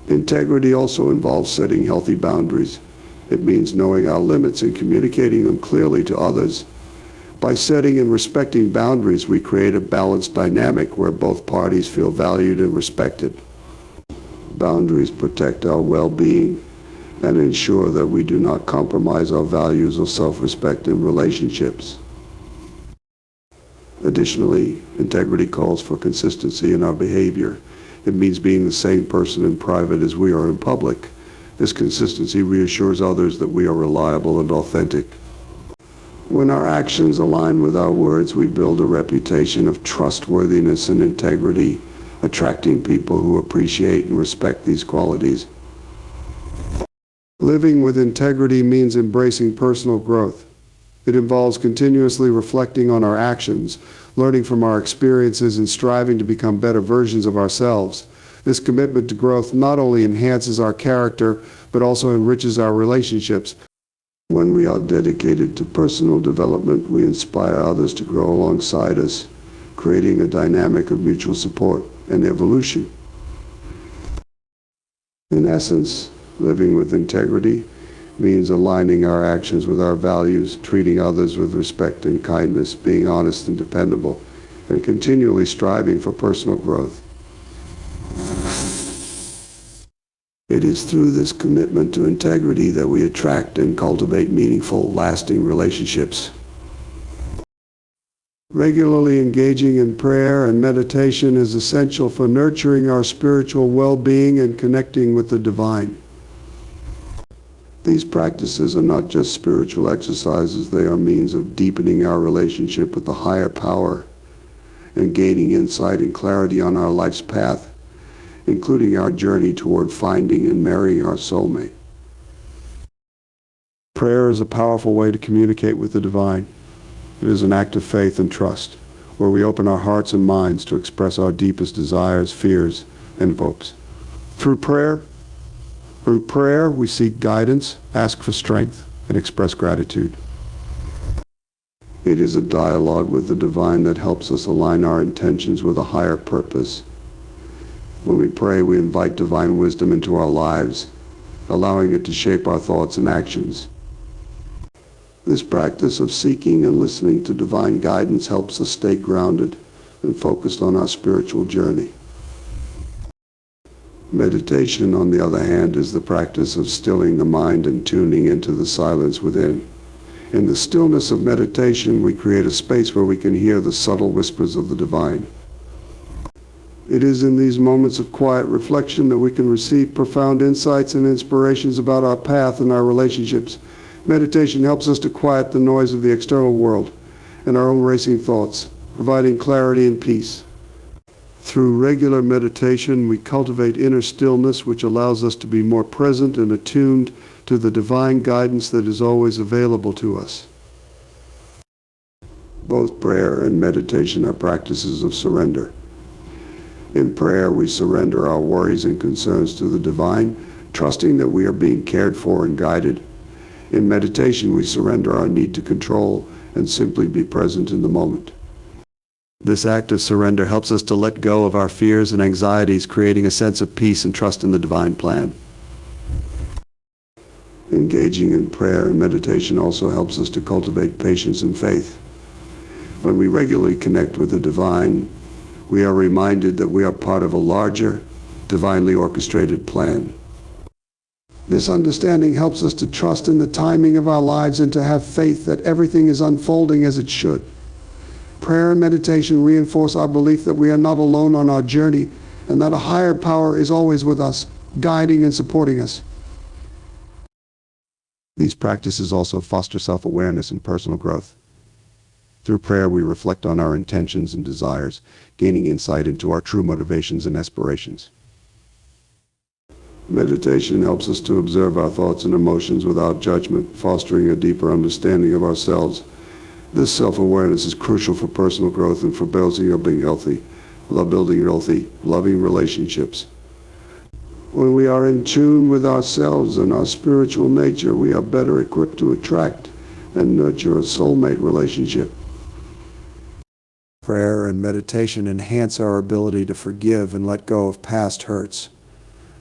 Integrity also involves setting healthy boundaries. It means knowing our limits and communicating them clearly to others. By setting and respecting boundaries, we create a balanced dynamic where both parties feel valued and respected. Boundaries protect our well-being and ensure that we do not compromise our values or self-respect in relationships. Additionally, integrity calls for consistency in our behavior. It means being the same person in private as we are in public. This consistency reassures others that we are reliable and authentic. When our actions align with our words, we build a reputation of trustworthiness and integrity, attracting people who appreciate and respect these qualities. Living with integrity means embracing personal growth. It involves continuously reflecting on our actions, learning from our experiences, and striving to become better versions of ourselves. This commitment to growth not only enhances our character, but also enriches our relationships. When we are dedicated to personal development, we inspire others to grow alongside us, creating a dynamic of mutual support and evolution. In essence, living with integrity means aligning our actions with our values, treating others with respect and kindness, being honest and dependable, and continually striving for personal growth. It is through this commitment to integrity that we attract and cultivate meaningful, lasting relationships. Regularly engaging in prayer and meditation is essential for nurturing our spiritual well-being and connecting with the divine. These practices are not just spiritual exercises, they are means of deepening our relationship with the higher power and gaining insight and clarity on our life's path, including our journey toward finding and marrying our soulmate. Prayer is a powerful way to communicate with the divine. It is an act of faith and trust, where we open our hearts and minds to express our deepest desires, fears, and hopes. Through prayer, we seek guidance, ask for strength, and express gratitude. It is a dialogue with the divine that helps us align our intentions with a higher purpose. When we pray, we invite divine wisdom into our lives, allowing it to shape our thoughts and actions. This practice of seeking and listening to divine guidance helps us stay grounded and focused on our spiritual journey. Meditation, on the other hand, is the practice of stilling the mind and tuning into the silence within. In the stillness of meditation, we create a space where we can hear the subtle whispers of the divine. It is in these moments of quiet reflection that we can receive profound insights and inspirations about our path and our relationships. Meditation helps us to quiet the noise of the external world and our own racing thoughts, providing clarity and peace. Through regular meditation, we cultivate inner stillness, which allows us to be more present and attuned to the divine guidance that is always available to us. Both prayer and meditation are practices of surrender. In prayer, we surrender our worries and concerns to the divine, trusting that we are being cared for and guided. In meditation, we surrender our need to control and simply be present in the moment. This act of surrender helps us to let go of our fears and anxieties, creating a sense of peace and trust in the divine plan. Engaging in prayer and meditation also helps us to cultivate patience and faith. When we regularly connect with the divine, we are reminded that we are part of a larger, divinely orchestrated plan. This understanding helps us to trust in the timing of our lives and to have faith that everything is unfolding as it should. Prayer and meditation reinforce our belief that we are not alone on our journey and that a higher power is always with us, guiding and supporting us. These practices also foster self-awareness and personal growth. Through prayer, we reflect on our intentions and desires, gaining insight into our true motivations and aspirations. Meditation helps us to observe our thoughts and emotions without judgment, fostering a deeper understanding of ourselves. This self-awareness is crucial for personal growth and for building healthy, loving relationships. When we are in tune with ourselves and our spiritual nature, we are better equipped to attract and nurture a soulmate relationship. Prayer and meditation enhance our ability to forgive and let go of past hurts.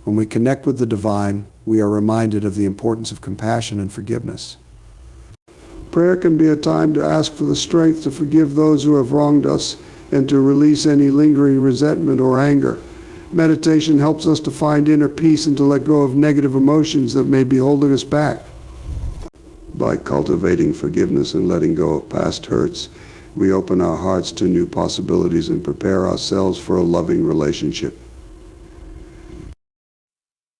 When we connect with the divine, we are reminded of the importance of compassion and forgiveness. Prayer can be a time to ask for the strength to forgive those who have wronged us and to release any lingering resentment or anger. Meditation helps us to find inner peace and to let go of negative emotions that may be holding us back. By cultivating forgiveness and letting go of past hurts, we open our hearts to new possibilities and prepare ourselves for a loving relationship.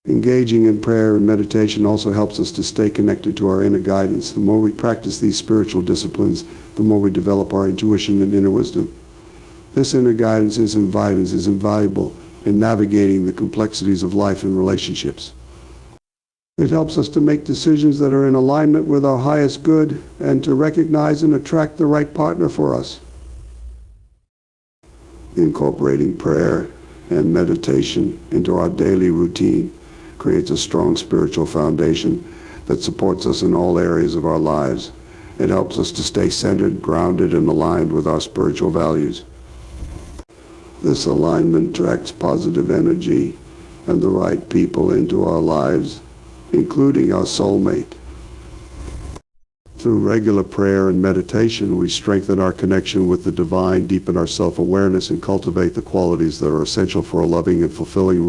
Engaging in prayer and meditation also helps us to stay connected to our inner guidance. The more we practice these spiritual disciplines, the more we develop our intuition and inner wisdom. This inner guidance is invaluable in navigating the complexities of life and relationships. It helps us to make decisions that are in alignment with our highest good and to recognize and attract the right partner for us. Incorporating prayer and meditation into our daily routine creates a strong spiritual foundation that supports us in all areas of our lives. It helps us to stay centered, grounded, and aligned with our spiritual values. This alignment attracts positive energy and the right people into our lives, including our soulmate. Through regular prayer and meditation, we strengthen our connection with the divine, deepen our self-awareness, and cultivate the qualities that are essential for a loving and fulfilling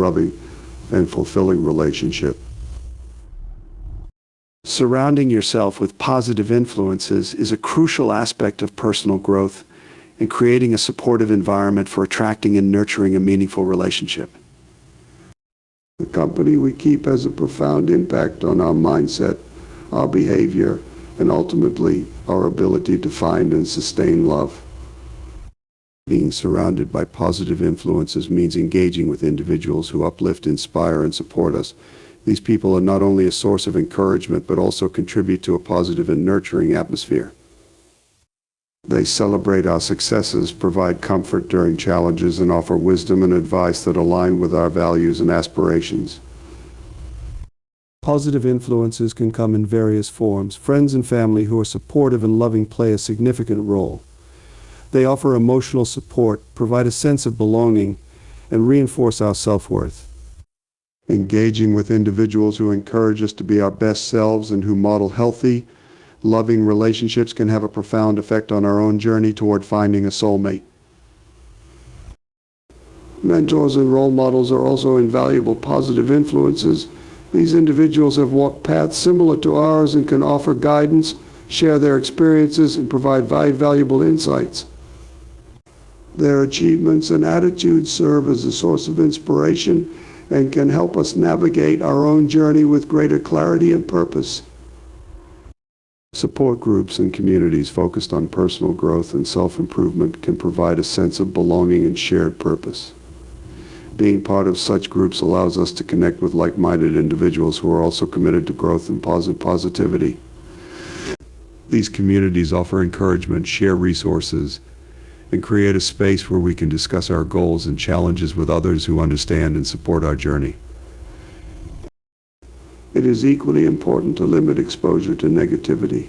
relationship. Surrounding yourself with positive influences is a crucial aspect of personal growth and creating a supportive environment for attracting and nurturing a meaningful relationship. The company we keep has a profound impact on our mindset, our behavior, and ultimately our ability to find and sustain love. Being surrounded by positive influences means engaging with individuals who uplift, inspire, and support us. These people are not only a source of encouragement but also contribute to a positive and nurturing atmosphere. They celebrate our successes, provide comfort during challenges, and offer wisdom and advice that align with our values and aspirations. Positive influences can come in various forms. Friends and family who are supportive and loving play a significant role. They offer emotional support, provide a sense of belonging, and reinforce our self-worth. Engaging with individuals who encourage us to be our best selves and who model healthy, loving relationships can have a profound effect on our own journey toward finding a soulmate. Mentors and role models are also invaluable positive influences. These individuals have walked paths similar to ours and can offer guidance, share their experiences, and provide valuable insights. Their achievements and attitudes serve as a source of inspiration and can help us navigate our own journey with greater clarity and purpose. Support groups and communities focused on personal growth and self-improvement can provide a sense of belonging and shared purpose. Being part of such groups allows us to connect with like-minded individuals who are also committed to growth and positivity. These communities offer encouragement, share resources, and create a space where we can discuss our goals and challenges with others who understand and support our journey. It is equally important to limit exposure to negativity.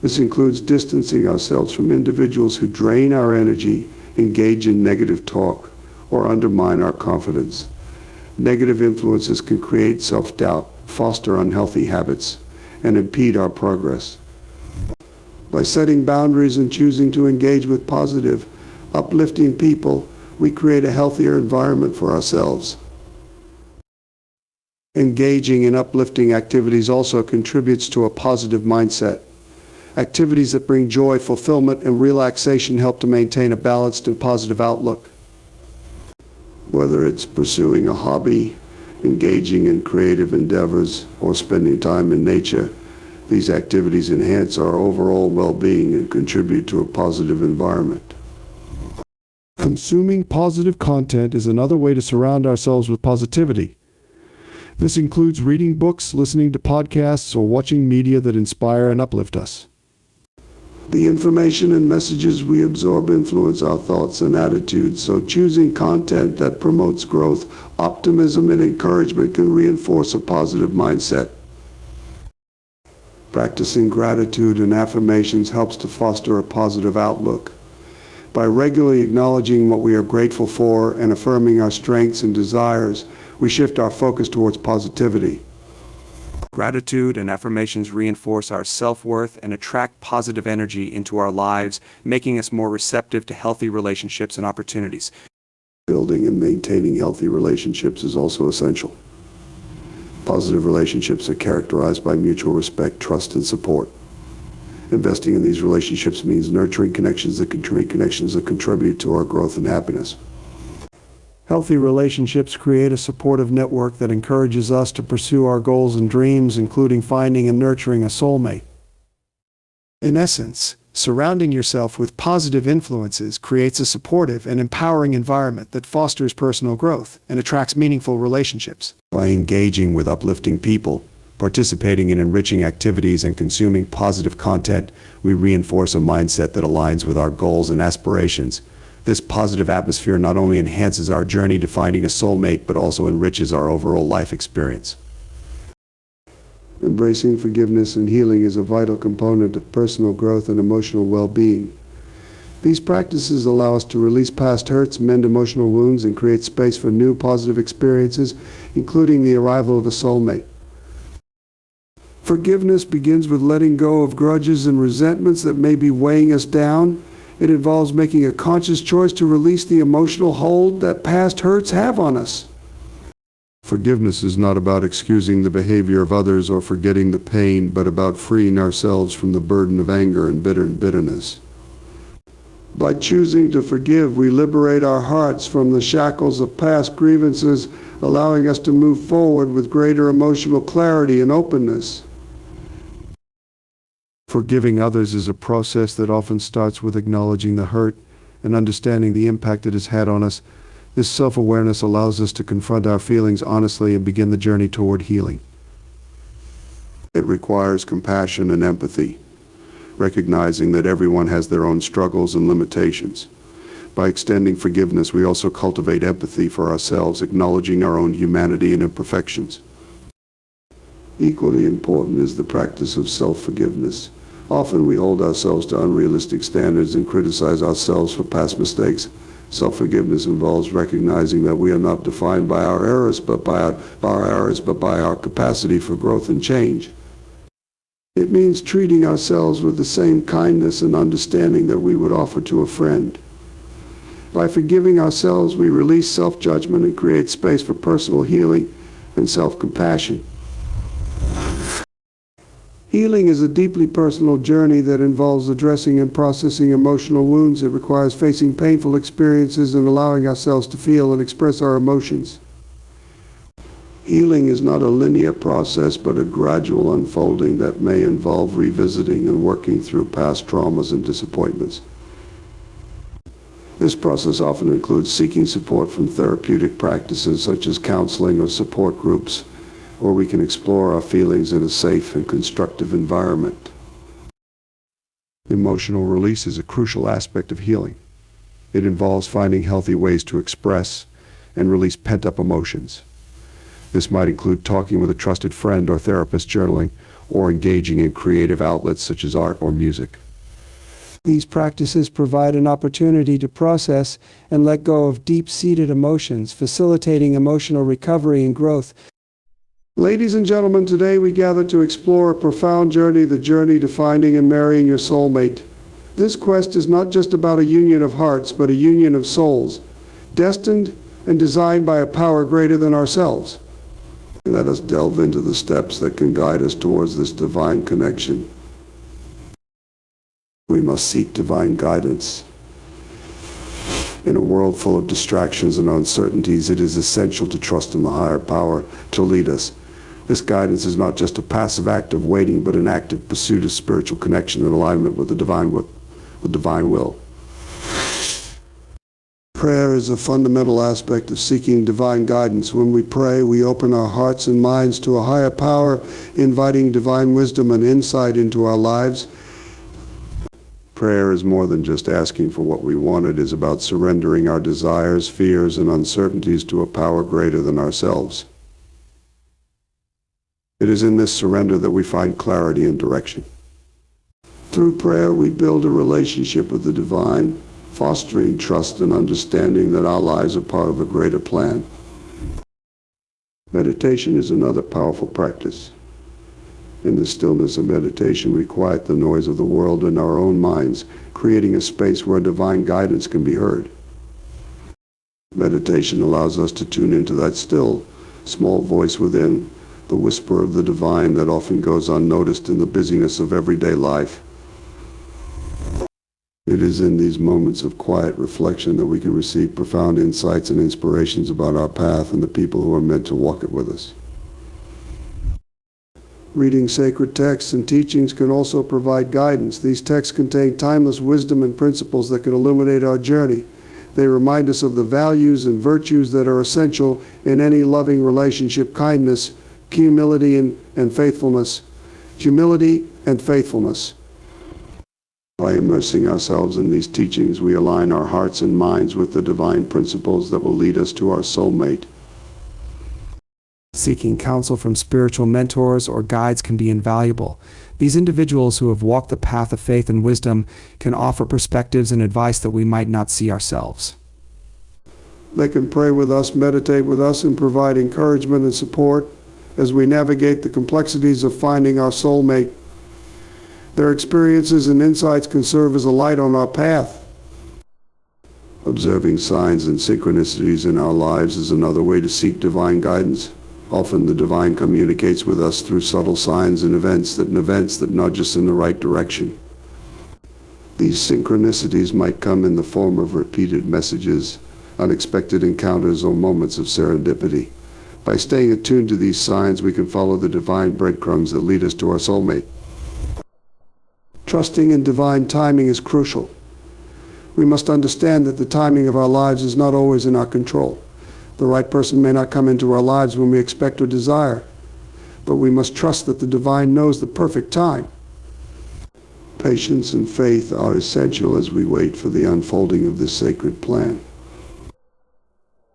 This includes distancing ourselves from individuals who drain our energy, engage in negative talk, or undermine our confidence. Negative influences can create self-doubt, foster unhealthy habits, and impede our progress. By setting boundaries and choosing to engage with positive, uplifting people, we create a healthier environment for ourselves. Engaging in uplifting activities also contributes to a positive mindset. Activities that bring joy, fulfillment, and relaxation help to maintain a balanced and positive outlook. Whether it's pursuing a hobby, engaging in creative endeavors, or spending time in nature, these activities enhance our overall well-being and contribute to a positive environment. Consuming positive content is another way to surround ourselves with positivity. This includes reading books, listening to podcasts, or watching media that inspire and uplift us. The information and messages we absorb influence our thoughts and attitudes, so choosing content that promotes growth, optimism, and encouragement can reinforce a positive mindset. Practicing gratitude and affirmations helps to foster a positive outlook. By regularly acknowledging what we are grateful for and affirming our strengths and desires, we shift our focus towards positivity. Gratitude and affirmations reinforce our self-worth and attract positive energy into our lives, making us more receptive to healthy relationships and opportunities. Building and maintaining healthy relationships is also essential. Positive relationships are characterized by mutual respect, trust, and support. Investing in these relationships means nurturing connections that contribute to our growth and happiness. Healthy relationships create a supportive network that encourages us to pursue our goals and dreams, including finding and nurturing a soulmate. In essence, surrounding yourself with positive influences creates a supportive and empowering environment that fosters personal growth and attracts meaningful relationships. By engaging with uplifting people, participating in enriching activities, and consuming positive content, we reinforce a mindset that aligns with our goals and aspirations. This positive atmosphere not only enhances our journey to finding a soulmate, but also enriches our overall life experience. Embracing forgiveness and healing is a vital component of personal growth and emotional well-being. These practices allow us to release past hurts, mend emotional wounds, and create space for new positive experiences, including the arrival of a soulmate. Forgiveness begins with letting go of grudges and resentments that may be weighing us down. It involves making a conscious choice to release the emotional hold that past hurts have on us. Forgiveness is not about excusing the behavior of others or forgetting the pain, but about freeing ourselves from the burden of anger and bitterness. By choosing to forgive, we liberate our hearts from the shackles of past grievances, allowing us to move forward with greater emotional clarity and openness. Forgiving others is a process that often starts with acknowledging the hurt and understanding the impact it has had on us. This self-awareness allows us to confront our feelings honestly and begin the journey toward healing. It requires compassion and empathy, recognizing that everyone has their own struggles and limitations. By extending forgiveness, we also cultivate empathy for ourselves, acknowledging our own humanity and imperfections. Equally important is the practice of self-forgiveness. Often we hold ourselves to unrealistic standards and criticize ourselves for past mistakes. Self-forgiveness involves recognizing that we are not defined by our errors, but by our capacity for growth and change. It means treating ourselves with the same kindness and understanding that we would offer to a friend. By forgiving ourselves, we release self-judgment and create space for personal healing and self-compassion. Healing is a deeply personal journey that involves addressing and processing emotional wounds. It requires facing painful experiences and allowing ourselves to feel and express our emotions. Healing is not a linear process, but a gradual unfolding that may involve revisiting and working through past traumas and disappointments. This process often includes seeking support from therapeutic practices such as counseling or support groups, where we can explore our feelings in a safe and constructive environment. Emotional release is a crucial aspect of healing. It involves finding healthy ways to express and release pent-up emotions. This might include talking with a trusted friend or therapist, journaling, or engaging in creative outlets such as art or music. These practices provide an opportunity to process and let go of deep-seated emotions, facilitating emotional recovery and growth. Ladies and gentlemen, today we gather to explore a profound journey, the journey to finding and marrying your soulmate. This quest is not just about a union of hearts, but a union of souls, destined and designed by a power greater than ourselves. Let us delve into the steps that can guide us towards this divine connection. We must seek divine guidance. In a world full of distractions and uncertainties, it is essential to trust in the higher power to lead us. This guidance is not just a passive act of waiting, but an active pursuit of spiritual connection and alignment with the divine will. Prayer is a fundamental aspect of seeking divine guidance. When we pray, we open our hearts and minds to a higher power, inviting divine wisdom and insight into our lives. Prayer is more than just asking for what we want. It is about surrendering our desires, fears, and uncertainties to a power greater than ourselves. It is in this surrender that we find clarity and direction. Through prayer, we build a relationship with the divine, fostering trust and understanding that our lives are part of a greater plan. Meditation is another powerful practice. In the stillness of meditation, we quiet the noise of the world in our own minds, creating a space where divine guidance can be heard. Meditation allows us to tune into that still, small voice within, the whisper of the divine that often goes unnoticed in the busyness of everyday life. It is in these moments of quiet reflection that we can receive profound insights and inspirations about our path and the people who are meant to walk it with us. Reading sacred texts and teachings can also provide guidance. These texts contain timeless wisdom and principles that can illuminate our journey. They remind us of the values and virtues that are essential in any loving relationship: kindness, humility, and faithfulness. Humility and faithfulness. By immersing ourselves in these teachings, we align our hearts and minds with the divine principles that will lead us to our soulmate. Seeking counsel from spiritual mentors or guides can be invaluable. These individuals who have walked the path of faith and wisdom can offer perspectives and advice that we might not see ourselves. They can pray with us, meditate with us, and provide encouragement and support as we navigate the complexities of finding our soulmate. Their experiences and insights can serve as a light on our path. Observing signs and synchronicities in our lives is another way to seek divine guidance. Often the divine communicates with us through subtle signs and events that nudge us in the right direction. These synchronicities might come in the form of repeated messages, unexpected encounters, or moments of serendipity. By staying attuned to these signs, we can follow the divine breadcrumbs that lead us to our soulmate. Trusting in divine timing is crucial. We must understand that the timing of our lives is not always in our control. The right person may not come into our lives when we expect or desire, but we must trust that the divine knows the perfect time. Patience and faith are essential as we wait for the unfolding of this sacred plan.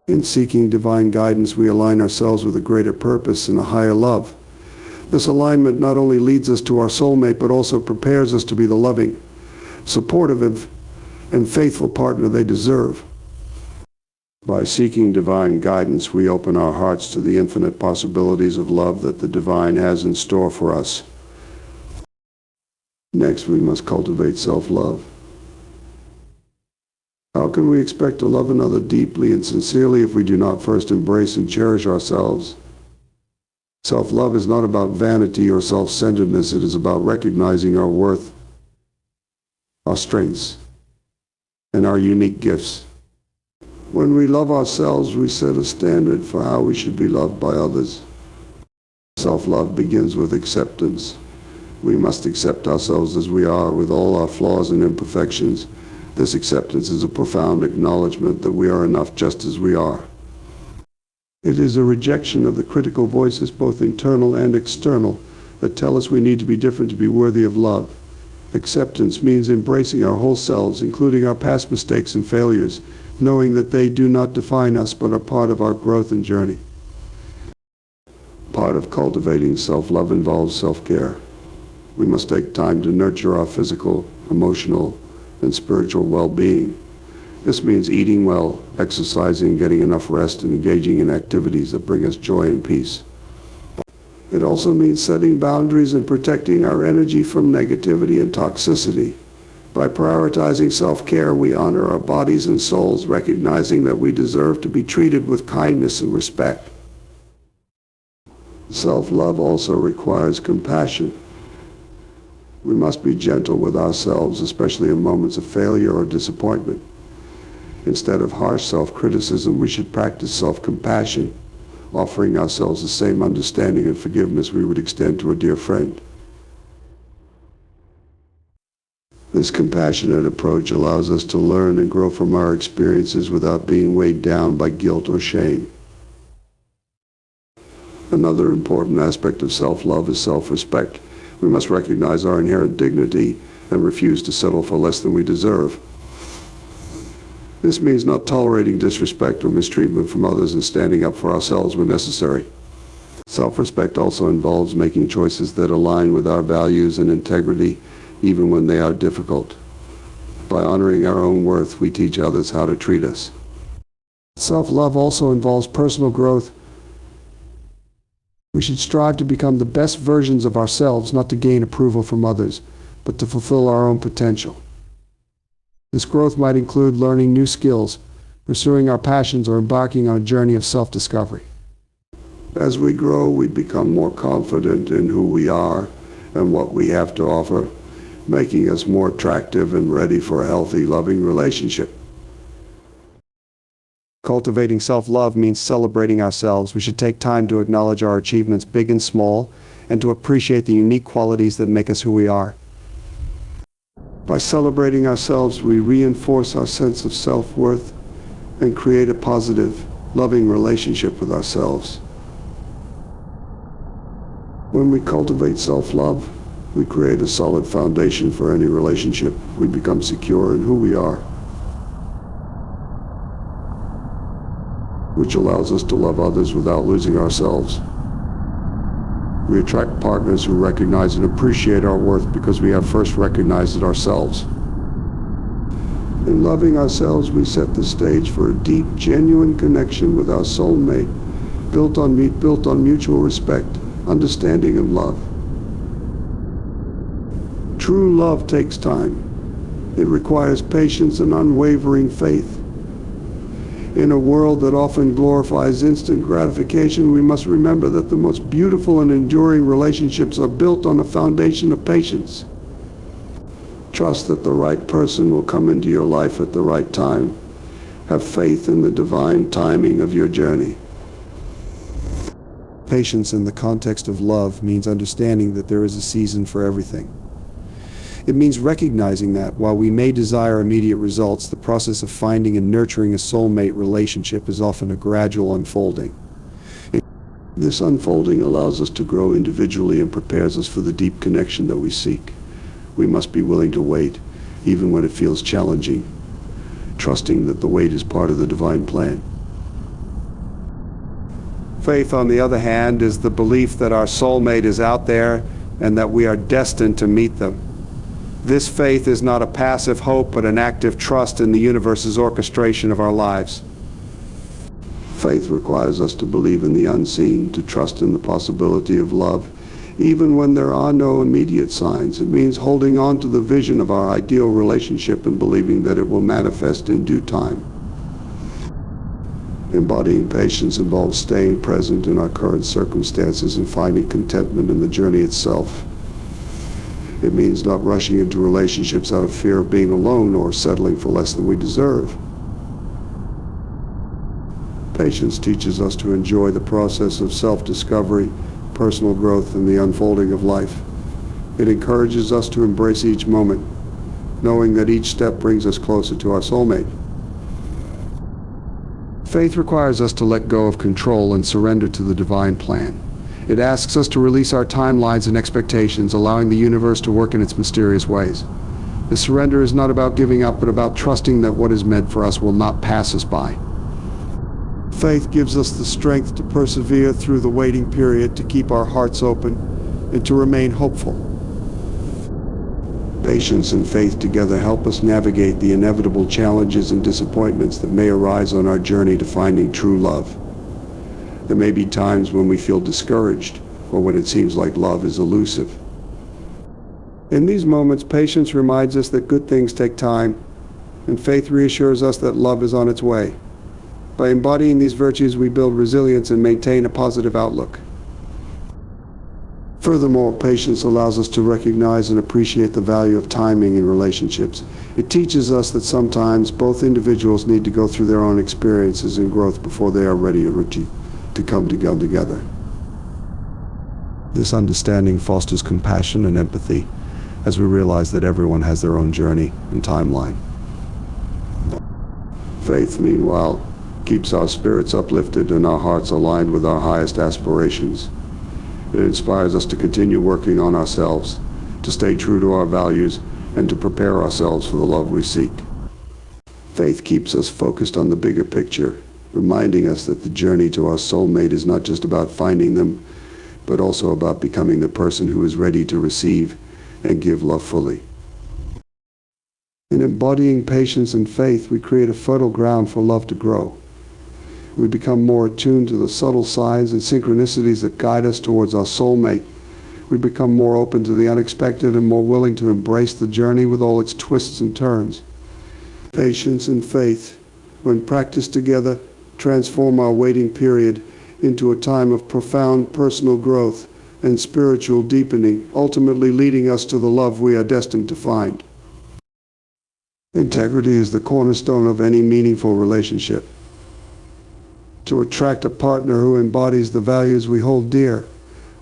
In seeking divine guidance, we align ourselves with a greater purpose and a higher love. This alignment not only leads us to our soulmate, but also prepares us to be the loving, supportive, and faithful partner they deserve. By seeking divine guidance, we open our hearts to the infinite possibilities of love that the divine has in store for us. Next, we must cultivate self-love. How can we expect to love another deeply and sincerely if we do not first embrace and cherish ourselves? Self-love is not about vanity or self-centeredness. It is about recognizing our worth, our strengths, and our unique gifts. When we love ourselves, we set a standard for how we should be loved by others. Self-love begins with acceptance. We must accept ourselves as we are, with all our flaws and imperfections. This acceptance is a profound acknowledgement that we are enough just as we are. It is a rejection of the critical voices, both internal and external, that tell us we need to be different to be worthy of love. Acceptance means embracing our whole selves, including our past mistakes and failures, knowing that they do not define us but are part of our growth and journey. Part of cultivating self-love involves self-care. We must take time to nurture our physical, emotional, and spiritual well-being. This means eating well, exercising, getting enough rest, and engaging in activities that bring us joy and peace. It also means setting boundaries and protecting our energy from negativity and toxicity. By prioritizing self-care, we honor our bodies and souls, recognizing that we deserve to be treated with kindness and respect. Self-love also requires compassion. We must be gentle with ourselves, especially in moments of failure or disappointment. Instead of harsh self-criticism, we should practice self-compassion, offering ourselves the same understanding and forgiveness we would extend to a dear friend. This compassionate approach allows us to learn and grow from our experiences without being weighed down by guilt or shame. Another important aspect of self-love is self-respect. We must recognize our inherent dignity and refuse to settle for less than we deserve. This means not tolerating disrespect or mistreatment from others and standing up for ourselves when necessary. Self-respect also involves making choices that align with our values and integrity, even when they are difficult. By honoring our own worth, we teach others how to treat us. Self-love also involves personal growth. We should strive to become the best versions of ourselves, not to gain approval from others, but to fulfill our own potential. This growth might include learning new skills, pursuing our passions, or embarking on a journey of self-discovery. As we grow, we become more confident in who we are and what we have to offer, making us more attractive and ready for a healthy, loving relationship. Cultivating self-love means celebrating ourselves. We should take time to acknowledge our achievements, big and small, and to appreciate the unique qualities that make us who we are. By celebrating ourselves, we reinforce our sense of self-worth and create a positive, loving relationship with ourselves. When we cultivate self-love, we create a solid foundation for any relationship. We become secure in who we are, which allows us to love others without losing ourselves. We attract partners who recognize and appreciate our worth because we have first recognized it ourselves. In loving ourselves, we set the stage for a deep, genuine connection with our soulmate, built on mutual respect, understanding, and love. True love takes time. It requires patience and unwavering faith. In a world that often glorifies instant gratification, we must remember that the most beautiful and enduring relationships are built on a foundation of patience. Trust that the right person will come into your life at the right time. Have faith in the divine timing of your journey. Patience in the context of love means understanding that there is a season for everything. It means recognizing that, while we may desire immediate results, the process of finding and nurturing a soulmate relationship is often a gradual unfolding. This unfolding allows us to grow individually and prepares us for the deep connection that we seek. We must be willing to wait, even when it feels challenging, trusting that the wait is part of the divine plan. Faith, on the other hand, is the belief that our soulmate is out there and that we are destined to meet them. This faith is not a passive hope, but an active trust in the universe's orchestration of our lives. Faith requires us to believe in the unseen, to trust in the possibility of love, even when there are no immediate signs. It means holding on to the vision of our ideal relationship and believing that it will manifest in due time. Embodying patience involves staying present in our current circumstances and finding contentment in the journey itself. It means not rushing into relationships out of fear of being alone or settling for less than we deserve. Patience teaches us to enjoy the process of self-discovery, personal growth, and the unfolding of life. It encourages us to embrace each moment, knowing that each step brings us closer to our soulmate. Faith requires us to let go of control and surrender to the divine plan. It asks us to release our timelines and expectations, allowing the universe to work in its mysterious ways. This surrender is not about giving up, but about trusting that what is meant for us will not pass us by. Faith gives us the strength to persevere through the waiting period, to keep our hearts open, and to remain hopeful. Patience and faith together help us navigate the inevitable challenges and disappointments that may arise on our journey to finding true love. There may be times when we feel discouraged, or when it seems like love is elusive. In these moments, patience reminds us that good things take time, and faith reassures us that love is on its way. By embodying these virtues, we build resilience and maintain a positive outlook. Furthermore, patience allows us to recognize and appreciate the value of timing in relationships. It teaches us that sometimes both individuals need to go through their own experiences and growth before they are ready to come together. This understanding fosters compassion and empathy as we realize that everyone has their own journey and timeline. Faith, meanwhile, keeps our spirits uplifted and our hearts aligned with our highest aspirations. It inspires us to continue working on ourselves, to stay true to our values, and to prepare ourselves for the love we seek. Faith keeps us focused on the bigger picture, reminding us that the journey to our soulmate is not just about finding them, but also about becoming the person who is ready to receive and give love fully. In embodying patience and faith, we create a fertile ground for love to grow. We become more attuned to the subtle signs and synchronicities that guide us towards our soulmate. We become more open to the unexpected and more willing to embrace the journey with all its twists and turns. Patience and faith, when practiced together, transform our waiting period into a time of profound personal growth and spiritual deepening, ultimately leading us to the love we are destined to find. Integrity is the cornerstone of any meaningful relationship. To attract a partner who embodies the values we hold dear,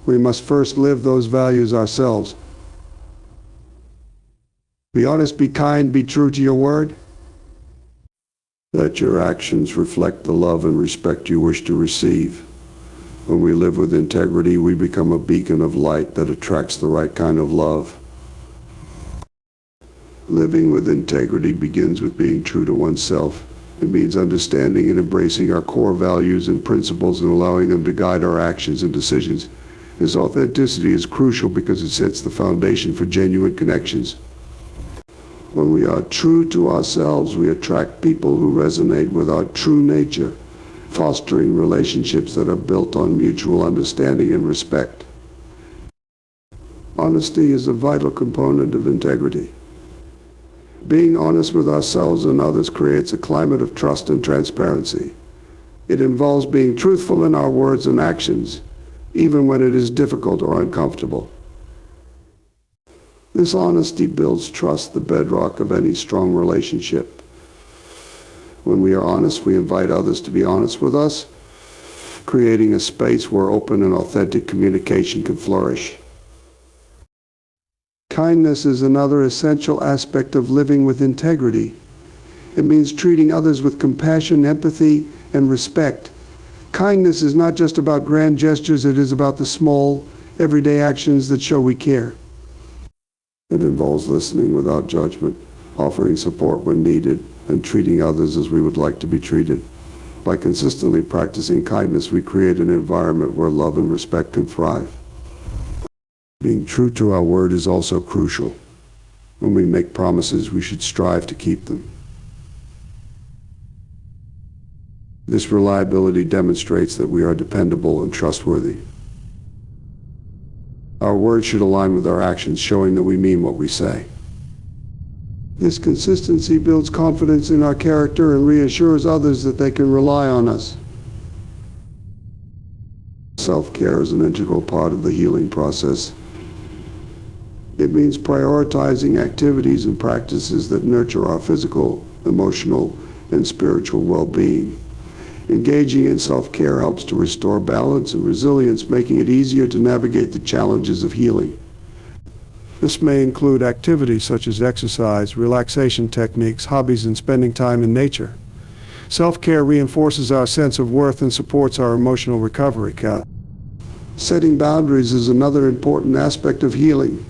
we must first live those values ourselves. Be honest, be kind, be true to your word. Let your actions reflect the love and respect you wish to receive. When we live with integrity, we become a beacon of light that attracts the right kind of love. Living with integrity begins with being true to oneself. It means understanding and embracing our core values and principles and allowing them to guide our actions and decisions. This authenticity is crucial because it sets the foundation for genuine connections. When we are true to ourselves, we attract people who resonate with our true nature, fostering relationships that are built on mutual understanding and respect. Honesty is a vital component of integrity. Being honest with ourselves and others creates a climate of trust and transparency. It involves being truthful in our words and actions, even when it is difficult or uncomfortable. This honesty builds trust, the bedrock of any strong relationship. When we are honest, we invite others to be honest with us, creating a space where open and authentic communication can flourish. Kindness is another essential aspect of living with integrity. It means treating others with compassion, empathy, and respect. Kindness is not just about grand gestures, it is about the small, everyday actions that show we care. It involves listening without judgment, offering support when needed, and treating others as we would like to be treated. By consistently practicing kindness, we create an environment where love and respect can thrive. Being true to our word is also crucial. When we make promises, we should strive to keep them. This reliability demonstrates that we are dependable and trustworthy. Our words should align with our actions, showing that we mean what we say. This consistency builds confidence in our character and reassures others that they can rely on us. Self-care is an integral part of the healing process. It means prioritizing activities and practices that nurture our physical, emotional, and spiritual well-being. Engaging in self-care helps to restore balance and resilience, making it easier to navigate the challenges of healing. This may include activities such as exercise, relaxation techniques, hobbies, and spending time in nature. Self-care reinforces our sense of worth and supports our emotional recovery. Setting boundaries is another important aspect of healing.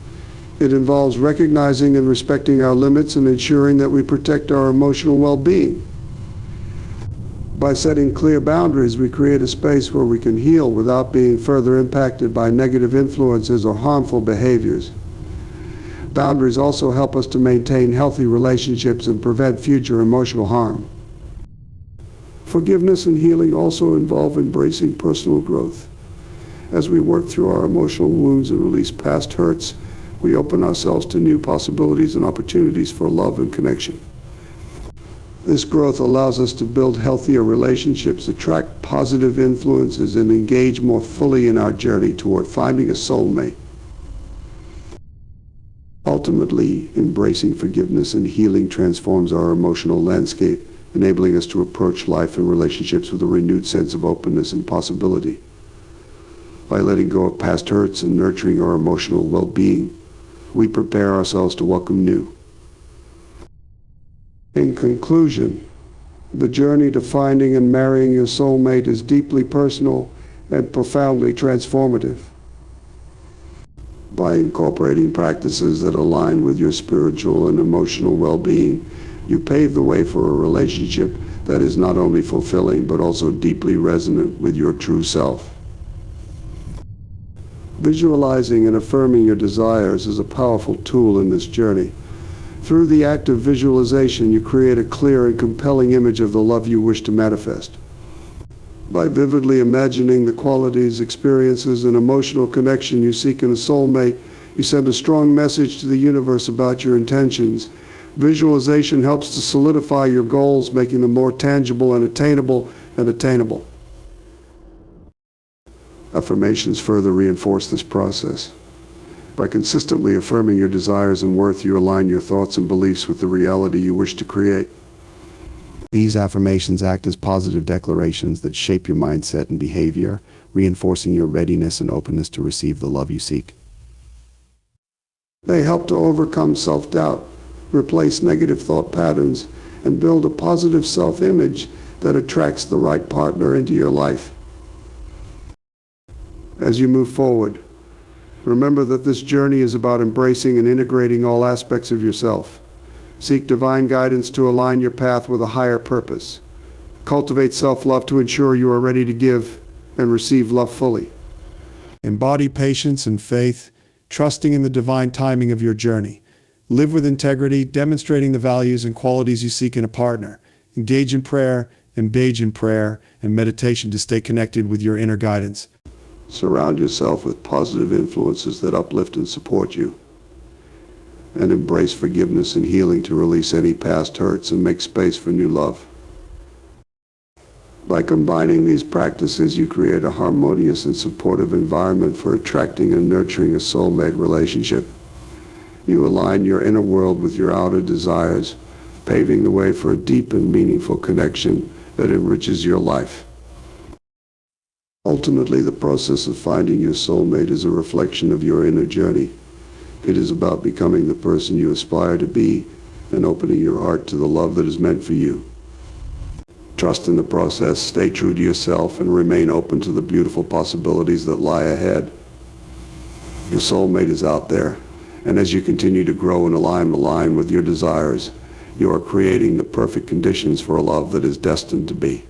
It involves recognizing and respecting our limits and ensuring that we protect our emotional well-being. By setting clear boundaries, we create a space where we can heal without being further impacted by negative influences or harmful behaviors. Boundaries also help us to maintain healthy relationships and prevent future emotional harm. Forgiveness and healing also involve embracing personal growth. As we work through our emotional wounds and release past hurts, we open ourselves to new possibilities and opportunities for love and connection. This growth allows us to build healthier relationships, attract positive influences, and engage more fully in our journey toward finding a soulmate. Ultimately, embracing forgiveness and healing transforms our emotional landscape, enabling us to approach life and relationships with a renewed sense of openness and possibility. By letting go of past hurts and nurturing our emotional well-being, we prepare ourselves to welcome new. In conclusion, the journey to finding and marrying your soulmate is deeply personal and profoundly transformative. By incorporating practices that align with your spiritual and emotional well-being, you pave the way for a relationship that is not only fulfilling but also deeply resonant with your true self. Visualizing and affirming your desires is a powerful tool in this journey. Through the act of visualization, you create a clear and compelling image of the love you wish to manifest. By vividly imagining the qualities, experiences, and emotional connection you seek in a soulmate, you send a strong message to the universe about your intentions. Visualization helps to solidify your goals, making them more tangible and attainable. Affirmations further reinforce this process. By consistently affirming your desires and worth, you align your thoughts and beliefs with the reality you wish to create. These affirmations act as positive declarations that shape your mindset and behavior, reinforcing your readiness and openness to receive the love you seek. They help to overcome self-doubt, replace negative thought patterns, and build a positive self-image that attracts the right partner into your life. As you move forward, remember that this journey is about embracing and integrating all aspects of yourself. Seek divine guidance to align your path with a higher purpose. Cultivate self-love to ensure you are ready to give and receive love fully. Embody patience and faith, trusting in the divine timing of your journey. Live with integrity, demonstrating the values and qualities you seek in a partner. Engage in prayer and meditation to stay connected with your inner guidance. Surround yourself with positive influences that uplift and support you. And embrace forgiveness and healing to release any past hurts and make space for new love. By combining these practices, you create a harmonious and supportive environment for attracting and nurturing a soulmate relationship. You align your inner world with your outer desires, paving the way for a deep and meaningful connection that enriches your life. Ultimately, the process of finding your soulmate is a reflection of your inner journey. It is about becoming the person you aspire to be and opening your heart to the love that is meant for you. Trust in the process, stay true to yourself, and remain open to the beautiful possibilities that lie ahead. Your soulmate is out there, and as you continue to grow and align with your desires, you are creating the perfect conditions for a love that is destined to be.